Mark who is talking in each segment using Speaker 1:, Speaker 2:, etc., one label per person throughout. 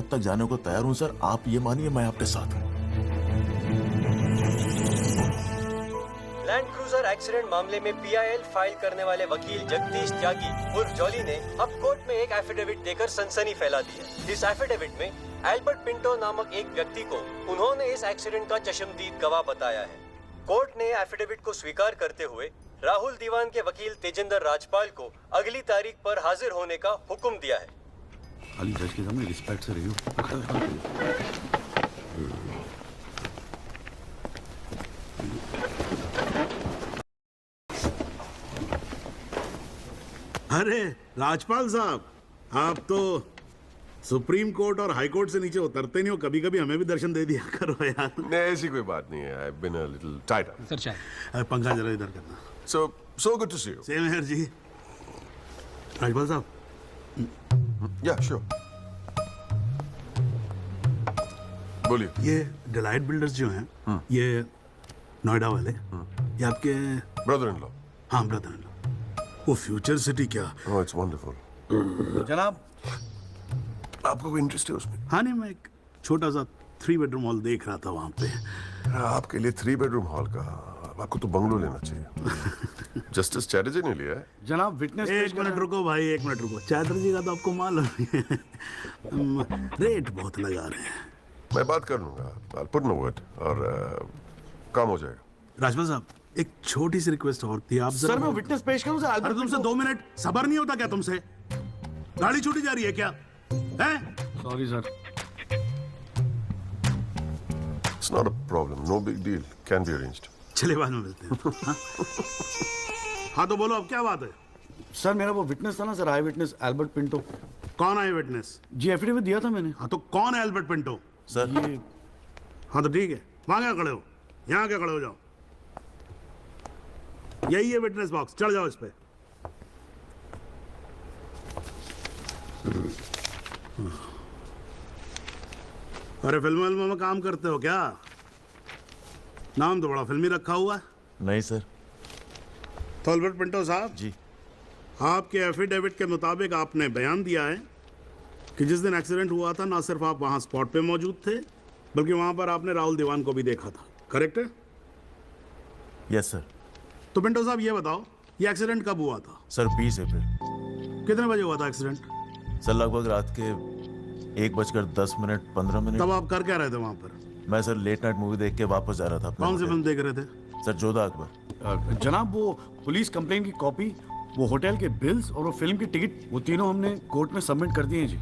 Speaker 1: तक जाने को तैयार हूं सर। आप ये मानिए मैं आपके साथ हूं।
Speaker 2: लैंड क्रूजर एक्सीडेंट मामले में पीआईएल फाइल करने वाले वकील जगदीश त्यागी उर्फ जॉली ने अब कोर्ट में एक एफिडेविट देकर सनसनी फैला दी है। इस एफिडेविट में एल्बर्ट पिंटो नामक एक व्यक्ति को उन्होंने इस एक्सीडेंट का चश्मदीद गवाह बताया है। कोर्ट ने एफिडेविट को स्वीकार करते हुए राहुल दीवान के वकील तेजिंदर राजपाल को अगली तारीख पर हाजिर होने का हुक्म दिया है।
Speaker 3: खाली जज के सामने रिस्पेक्ट से रहियो।
Speaker 4: अरे राजपाल साहब, आप तो सुप्रीम कोर्ट और हाई कोर्ट से नीचे उतरते नहीं हो, कभी कभी हमें भी दर्शन दे दिया करो यार।
Speaker 5: नहीं, ऐसी कोई बात नहीं है। I've been a little tied up.
Speaker 6: Sir चाय।
Speaker 4: अरे पंखा जरा इधर करना।
Speaker 5: So good to see you.
Speaker 4: Same here जी। राजपाल साहब,
Speaker 5: Yeah, sure. बोलिए।
Speaker 4: ये डिलाइट बिल्डर्स जो हैं, ये नोएडा वाले, ये आपके
Speaker 5: Brother-in-law.
Speaker 4: हाँ ब्रदर इन लॉ। वो फ्यूचर सिटी क्या?
Speaker 5: Oh, it's wonderful.
Speaker 3: जनाब,
Speaker 5: आपको कोई इंटरेस्ट है उसमें?
Speaker 4: हाँ नहीं, मैं एक छोटा सा 3 बेडरूम हॉल देख रहा था वहाँ पे।
Speaker 5: आपके लिए 3 बेडरूम हॉल का, आपको तो बंगलो लेना चाहिए। जस्टिस चैटर्जी ने लिया है।
Speaker 3: जनाब विटनेस
Speaker 4: एक मिनट रुको भाई, एक मिनट रुको। चैटर्जी का तो आपको मालूम है, रेट बहुत लगा रहे हैं।
Speaker 5: मैं बात कर लूंगा। I'll put in a word और काम हो जाएगा।
Speaker 4: राजपाल साहब, एक छोटी सी रिक्वेस्ट और थी। आप
Speaker 3: सर मैं विटनेस पेश करूं सर?
Speaker 4: अरे तुमसे 2 मिनट सबर नहीं होता क्या तुमसे? गाड़ी छूटी जा रही है क्या? हैं?
Speaker 3: Sorry sir.
Speaker 5: It's not a problem. No big deal. Can be arranged.
Speaker 4: चलिए बाद में मिलते हैं। हाँ? हाँ तो बोलो, अब क्या बात है?
Speaker 3: सर मेरा वो विटनेस था ना सर, आई विटनेस एल्बर्ट पिंटो।
Speaker 4: कौन है विटनेस?
Speaker 3: जी एफिडेविट दिया था मैंने।
Speaker 4: हाँ तो कौन है एल्बर्ट पिंटो?
Speaker 1: सर
Speaker 3: ये
Speaker 4: हाँ तो ठीक है, वहां क्या खड़े हो? यहाँ क्या खड़े हो जाओ। यही है विटनेस बॉक्स, चढ़ जाओ इस पे। अरे फिल्मों में काम करते हो क्या? नाम तो बड़ा फिल्मी रखा हुआ है।
Speaker 1: नहीं सर।
Speaker 4: तो एल्बर्ट पिंटो साहब
Speaker 1: जी।
Speaker 4: आपके एफिडेविट के मुताबिक आपने बयान दिया है कि जिस दिन एक्सीडेंट हुआ था, ना सिर्फ आप वहां स्पॉट पे मौजूद थे, बल्कि वहां पर आपने राहुल दीवान को भी देखा था। करेक्ट है?
Speaker 1: Yes sir.
Speaker 4: तो पिंटो साहब ये बताओ, ये एक्सीडेंट कब हुआ था?
Speaker 1: सर 20 अप्रैल।
Speaker 4: कितने बजे हुआ था एक्सीडेंट?
Speaker 1: सर लगभग रात के 1:10
Speaker 4: तब आप कर क्या रहे थे वहां पर?
Speaker 1: मैं सर लेट नाइट मूवी देख के वापस जा रहा था अपने
Speaker 4: कौन सी
Speaker 1: होटल।
Speaker 4: फिल्म देख रहे थे?
Speaker 1: सर जोधा अकबर।
Speaker 3: जनाब वो पुलिस कंप्लेंट की कॉपी, वो होटल के बिल्स और वो फिल्म की टिकट, वो तीनों हमने कोर्ट में सबमिट कर दिए हैं जी।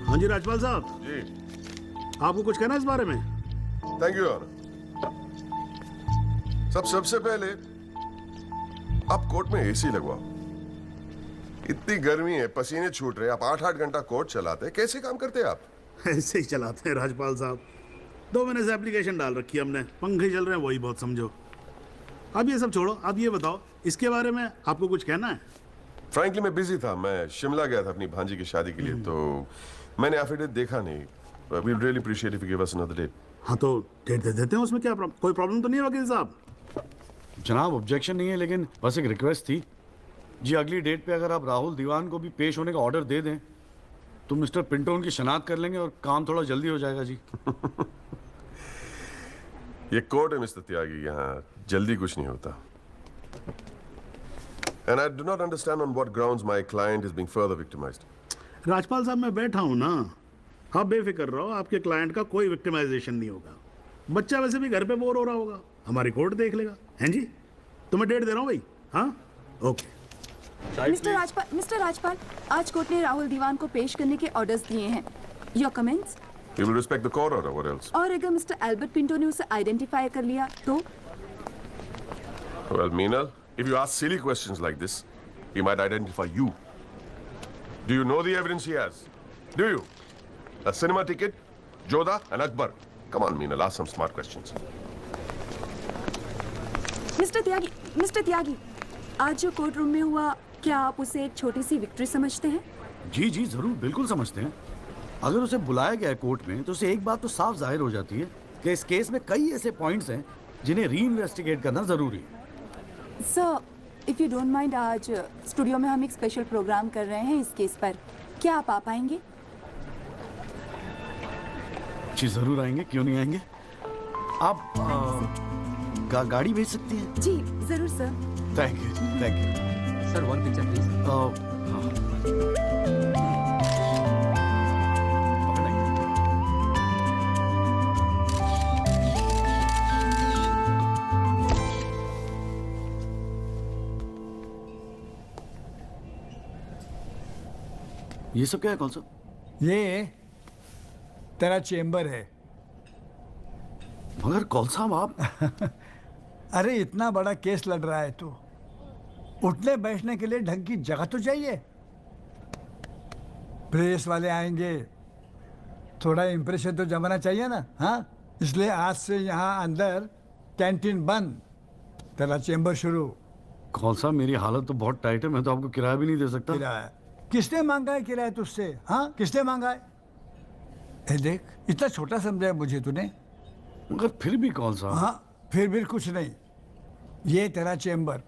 Speaker 4: हाँ जी राजपाल साहब,
Speaker 5: जी।
Speaker 4: आपको कुछ कहना है इस बारे में?
Speaker 5: Thank you, Your Honor. सबसे पहले आप कोर्ट में एसी लगवाओ। इतनी गर्मी है, पसीने छूट रहे, आप 8-8 घंटा कोर्ट चलाते हैं, कैसे काम करते हैं आप?
Speaker 4: ऐसे ही चलाते हैं राजपाल साहब। 2 महीने से एप्लीकेशन डाल रखी है हमने, पंखे चल रहे हैं, वही बहुत समझो। अब ये सब छोड़ो, अब ये बताओ, इसके बारे में आपको कुछ कहना है?
Speaker 5: फ्रैंकली मैं बिजी था, मैं शिमला गया था अपनी भांजी की शादी के लिए, तो मैंने एफिडेविट देखा नहीं। We really appreciate if you give us another date.
Speaker 4: हाँ तो डेट दे देते हैं, उसमें क्या कोई प्रॉब्लम तो नहीं है वकील साहब?
Speaker 3: जनाब ऑब्जेक्शन नहीं है, लेकिन बस एक रिक्वेस्ट थी जी, अगली डेट पे अगर आप राहुल दीवान को भी पेश होने का ऑर्डर दे दें तो मिस्टर पिंटो उनकी शनाख्त कर लेंगे और काम थोड़ा जल्दी हो जाएगा जी।
Speaker 5: ये कोर्ट है मिस्टर त्यागी, यहाँ जल्दी कुछ नहीं होता। And I do not understand on what grounds my client is being further victimized.
Speaker 4: Rajpal साहब मैं बैठा हूँ ना, आप बेफिक्र रहो, आपके क्लाइंट का कोई विक्टिमाइजेशन नहीं होगा। बच्चा वैसे भी घर पे बोर हो रहा होगा, हमारी कोर्ट देख लेगा। हैं जी? तो मैं डेट दे रहा हूँ भाई। हाँ ओके।
Speaker 7: मिस्टर राजपाल, आज कोर्ट ने राहुल दीवान को पेश करने के ऑर्डर्स दिए हैं। Your comments?
Speaker 5: You will respect the court order, what else?
Speaker 7: और अगर मिस्टर एल्बर्ट पिंटो ने उसे आइडेंटिफाई कर लिया तो?
Speaker 5: Well, Meenal, if you ask silly questions like this, he might identify you. Do you know the evidence he has? Do you? A cinema ticket, Jodha and Akbar. Come on, Meenal, ask some smart questions.
Speaker 7: Mister Tyagi, आज जो court room में हुआ, क्या आप उसे एक छोटी सी victory समझते हैं?
Speaker 3: जी जी जरूर, बिल्कुल समझते हैं। अगर उसे बुलाया गया है कोर्ट में तो उसे एक बात तो साफ जाहिर हो जाती है कि इस केस में कई ऐसे पॉइंट्स हैं जिन्हें री इन्वेस्टिगेट करना जरूरी है।
Speaker 7: Sir, if you don't mind, आज स्टूडियो में हम एक स्पेशल प्रोग्राम कर रहे हैं इस केस पर। क्या आप आ पाएंगे?
Speaker 3: जी जरूर आएंगे, क्यों नहीं आएंगे। आप गाड़ी भेज सकती हैं?
Speaker 7: जी जरूर sir.
Speaker 3: Thank you, thank you.
Speaker 2: Sir one picture please.
Speaker 3: ये सब क्या है? कौन सा?
Speaker 6: ये तेरा चेम्बर है।
Speaker 3: मगर कौन साहब आप
Speaker 6: अरे इतना बड़ा केस लड़ रहा है तू, उठने बैठने के लिए ढंग की जगह तो चाहिए। प्रेस वाले आएंगे, थोड़ा इम्प्रेशन तो जमाना चाहिए ना। हाँ, इसलिए आज से यहाँ अंदर कैंटीन बंद, तेरा चेम्बर शुरू।
Speaker 3: कौन साहब मेरी हालत तो बहुत टाइट है, मैं तो आपको किराया भी नहीं दे सकता।
Speaker 6: किराया किसने मांगा है? किराया तुझसे? हाँ, किसने मांगा है? ए देख, इतना छोटा समझा है मुझे तूने।
Speaker 3: मगर फिर भी कौन साहब?
Speaker 6: हाँ, फिर भी कुछ नहीं। ये तेरा चेम्बर,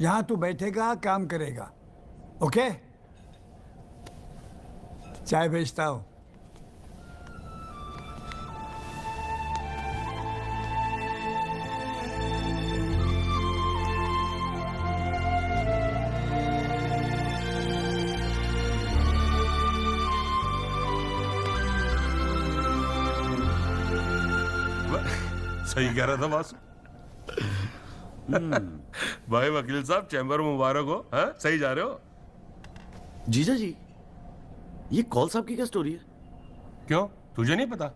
Speaker 6: यहाँ तू बैठेगा, काम करेगा। ओके, चाय भेजता हूँ।
Speaker 5: सही कह रहा था बासु। भाई वकील साहब, चैम्बर मुबारक हो। हाँ, सही जा रहे हो।
Speaker 3: जीजा जी, ये कौल साहब की क्या स्टोरी है?
Speaker 5: क्यों, तुझे नहीं पता?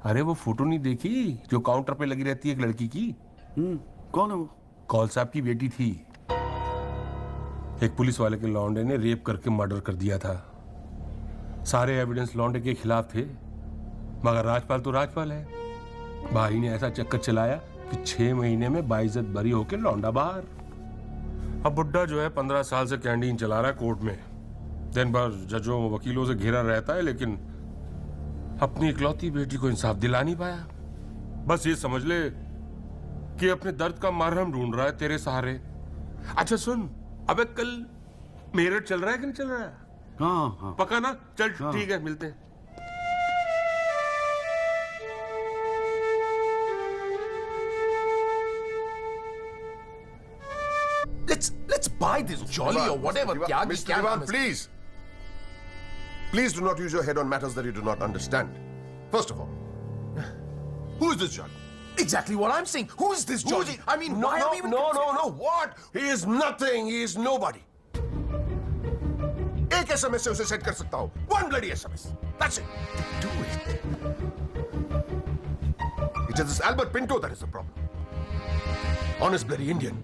Speaker 5: अरे वो फोटो नहीं देखी जो काउंटर पे लगी रहती है एक लड़की की?
Speaker 3: कौन है वो?
Speaker 5: कौल साहब की बेटी थी। एक पुलिस वाले के लौंडे ने रेप करके मर्डर कर दिया था। सारे एविडेंस लौंडे के खिलाफ थे, मगर राजपाल तो राजपाल है। भाई ने ऐसा चक्कर चलाया कि 6 महीने में बाइज्जत बरी होके लौंडा बाहर। अब बुड्ढा जो है 15 साल से कैंटीन चला रहा है कोर्ट में। दिन भर जजों वकीलों से घिरा रहता है, लेकिन अपनी इकलौती बेटी को इंसाफ दिला नहीं पाया। बस ये समझ ले कि अपने दर्द का मरहम ढूंढ रहा है तेरे सहारे। अच्छा सुन, अबे कल मेरठ चल रहा है कि नहीं चल रहा है?
Speaker 3: हाँ हाँ।
Speaker 5: पक्का ना? चल ठीक है, मिलते हैं।
Speaker 8: Let's buy this jolly or whatever.
Speaker 5: Mr. Diwan, please. Please do not use your head on matters that you do not understand. First of all, who is this Jolly?
Speaker 8: Exactly what I'm saying. Who is this jolly? I mean,
Speaker 5: No,
Speaker 8: why
Speaker 5: no,
Speaker 8: are we even
Speaker 5: no, what? He is nothing. He is nobody. एक SMS से उसे set कर सकता हूँ. One bloody SMS. That's it.
Speaker 8: do it?
Speaker 5: It is this Albert Pinto that is the problem. Honest bloody Indian.